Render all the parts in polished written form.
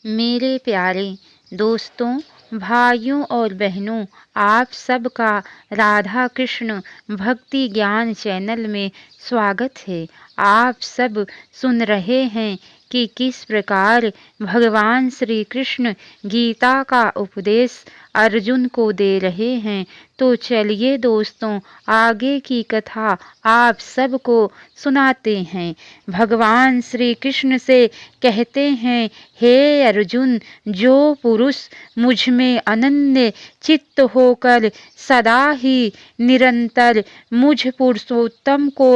मेरे प्यारे दोस्तों, भाइयों और बहनों, आप सबका राधा कृष्ण भक्ति ज्ञान चैनल में स्वागत है। आप सब सुन रहे हैं कि किस प्रकार भगवान श्री कृष्ण गीता का उपदेश अर्जुन को दे रहे हैं। तो चलिए दोस्तों, आगे की कथा आप सबको सुनाते हैं। भगवान श्री कृष्ण से कहते हैं, हे अर्जुन, जो पुरुष मुझ में अनन्य चित्त होकर सदा ही निरंतर मुझ पुरुषोत्तम को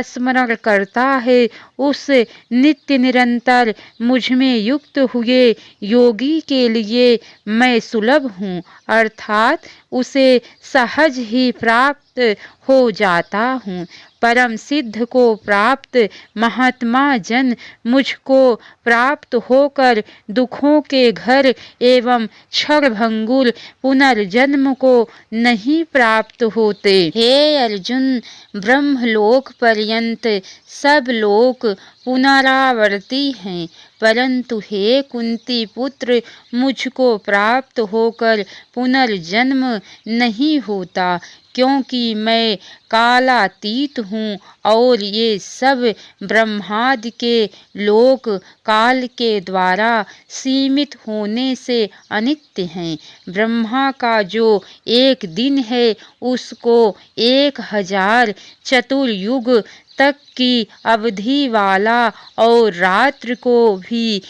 स्मरण करता है, उस नित्य निरंतर मुझ में युक्त हुए योगी के लिए मैं सुलभ हूँ, अर्थात उसे सहज ही प्राप्त हो जाता हूँ। परम सिद्ध को प्राप्त महात्मा जन मुझको प्राप्त होकर दुखों के घर एवं क्षणभंगुर पुनर्जन्म को नहीं प्राप्त होते। हे अर्जुन, ब्रह्मलोक पर्यंत सब लोक पुनरावर्ती हैं, परंतु हे कुंती पुत्र, मुझको प्राप्त होकर पुनर्जन्म नहीं होता, क्योंकि मैं कालातीत हूँ और ये सब ब्रह्मादि के लोक काल के द्वारा सीमित होने से अनित्य हैं। ब्रह्मा का जो एक दिन है उसको 1000 चतुर्युग तक की अवधि वाला और रात्रि को भी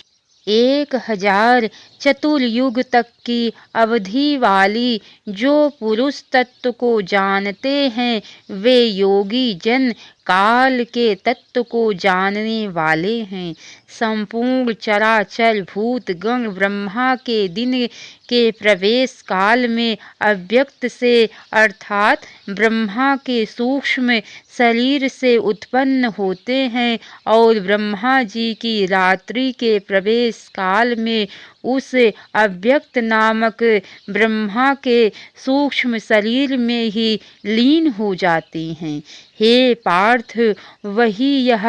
1000 चतुर्युग तक की अवधि वाली जो पुरुष तत्व को जानते हैं, वे योगी जन काल के तत्व को जानने वाले हैं। संपूर्ण चराचर भूत गण ब्रह्मा के दिन के प्रवेश काल में अव्यक्त से अर्थात ब्रह्मा के सूक्ष्म शरीर से उत्पन्न होते हैं और ब्रह्मा जी की रात्रि के प्रवेश काल में उस अव्यक्त नामक ब्रह्मा के सूक्ष्म शरीर में ही लीन हो जाती हैं। हे पार्थ, वही यह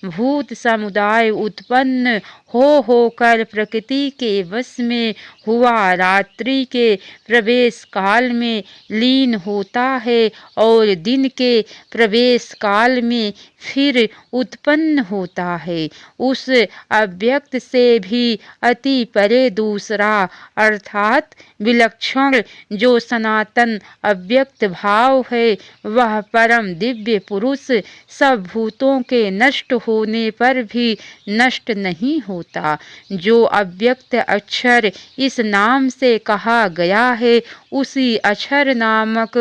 भूत समुदाय उत्पन्न होकर प्रकृति के वश में हुआ रात्रि के प्रवेश काल में लीन होता है और दिन के प्रवेश काल में फिर उत्पन्न होता है। उस अव्यक्त से भी अति परे दूसरा अर्थात विलक्षण जो सनातन अव्यक्त भाव है, वह परम दिव्य पुरुष सब भूतों के नष्ट होने पर भी नष्ट नहीं होता। जो अव्यक्त अक्षर इस नाम से कहा गया है, उसी अक्षर नामक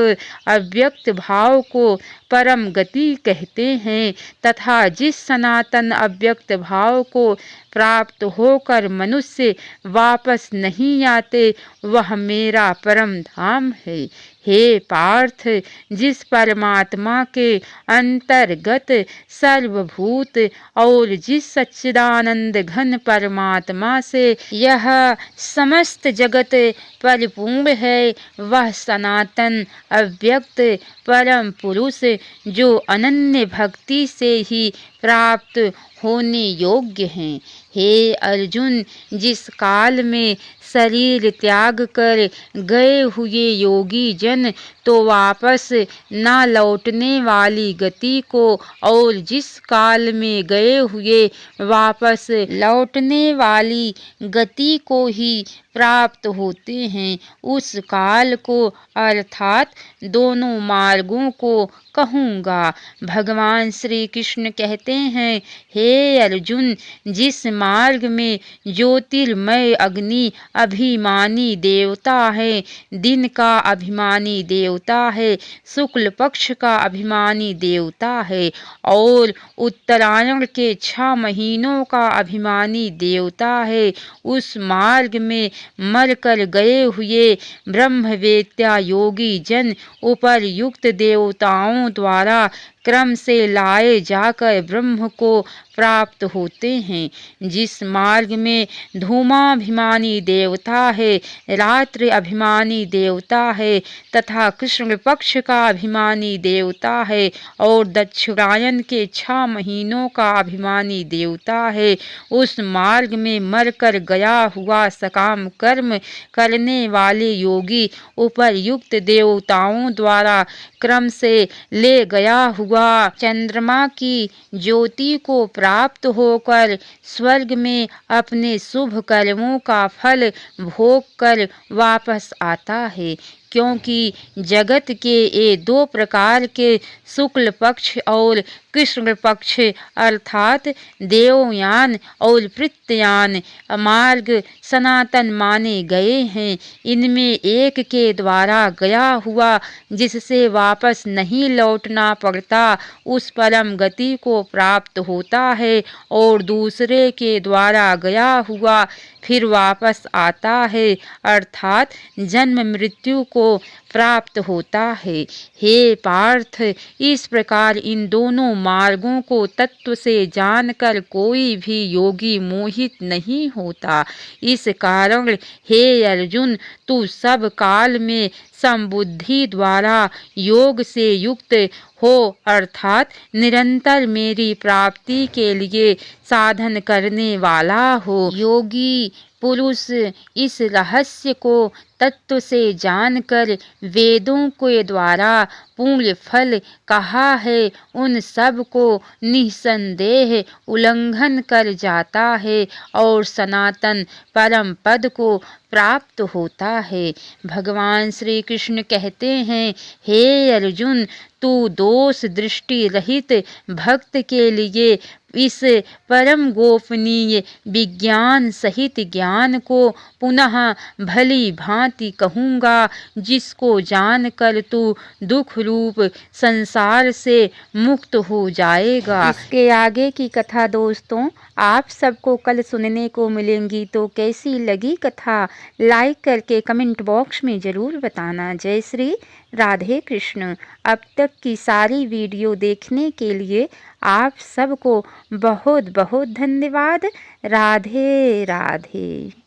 अव्यक्त भाव को परम गति कहते हैं तथा जिस सनातन अव्यक्त भाव को प्राप्त होकर मनुष्य वापस नहीं आते, वह मेरा परम धाम है। हे पार्थ, जिस परमात्मा के अंतर्गत सर्वभूत और जिस सच्चिदानंद घन परमात्मा से यह समस्त जगत परिपूर्ण है, वह सनातन अव्यक्त परम पुरुष जो अनन्य भक्ति से ही प्राप्त होने योग्य हैं। हे अर्जुन, जिस काल में शरीर त्याग कर गए हुए योगी जन तो वापस न लौटने वाली गति को और जिस काल में गए हुए वापस लौटने वाली गति को ही प्राप्त होते हैं, उस काल को अर्थात दोनों मार्गों को कहूँगा। भगवान श्री कृष्ण कहते हैं, हे अर्जुन, जिस मार्ग में ज्योतिर्मय अग्नि अभिमानी देवता है, दिन का अभिमानी देवता है, शुक्ल पक्ष का अभिमानी देवता है और उत्तरायण के 6 महीनों का अभिमानी देवता है, उस मार्ग में मरकर गए हुए ब्रह्मवेत्ता योगी जन उपर्युक्त देवताओं द्वारा क्रम से लाए जाकर ब्रह्म को प्राप्त होते हैं। जिस मार्ग में धूमाभिमानी देवता है, रात्रि अभिमानी देवता है तथा कृष्ण पक्ष का अभिमानी देवता है और दक्षिणायन के 6 महीनों का अभिमानी देवता है, उस मार्ग में मरकर गया हुआ सकाम कर्म करने वाले योगी उपरयुक्त देवताओं द्वारा क्रम से ले गया हुआ चंद्रमा की ज्योति को प्राप्त होकर स्वर्ग में अपने शुभ कर्मों का फल भोग कर वापस आता है। क्योंकि जगत के ये 2 प्रकार के शुक्ल पक्ष और कृष्ण पक्ष अर्थात देवयान और प्रत्ययान मार्ग सनातन माने गए हैं। इनमें एक के द्वारा गया हुआ जिससे वापस नहीं लौटना पड़ता उस परम गति को प्राप्त होता है और दूसरे के द्वारा गया हुआ फिर वापस आता है अर्थात जन्म मृत्यु को प्राप्त होता है। हे पार्थ, इस प्रकार इन दोनों मार्गों को तत्व से जानकर कोई भी योगी मोहित नहीं होता। इस कारण हे अर्जुन, तू सब काल में समबुद्धि द्वारा योग से युक्त हो अर्थात निरंतर मेरी प्राप्ति के लिए साधन करने वाला हो। योगी पुरुष इस रहस्य को तत्व से जानकर वेदों के द्वारा पूर्ण फल कहा है उन सब को निसंदेह उल्लंघन कर जाता है और सनातन परम पद को प्राप्त होता है। भगवान श्री कृष्ण कहते हैं, हे अर्जुन, तू दोष दृष्टि रहित भक्त के लिए इस परम गोपनीय विज्ञान सहित ज्ञान को पुनः भली भांति कहूँगा, जिसको जानकर तू दुख रूप संसार से मुक्त हो जाएगा। इसके आगे की कथा दोस्तों आप सबको कल सुनने को मिलेंगी, तो कैसी लगी कथा लाइक करके कमेंट बॉक्स में ज़रूर बताना। जय श्री राधे कृष्ण। अब तक की सारी वीडियो देखने के लिए आप सबको बहुत बहुत धन्यवाद। राधे राधे।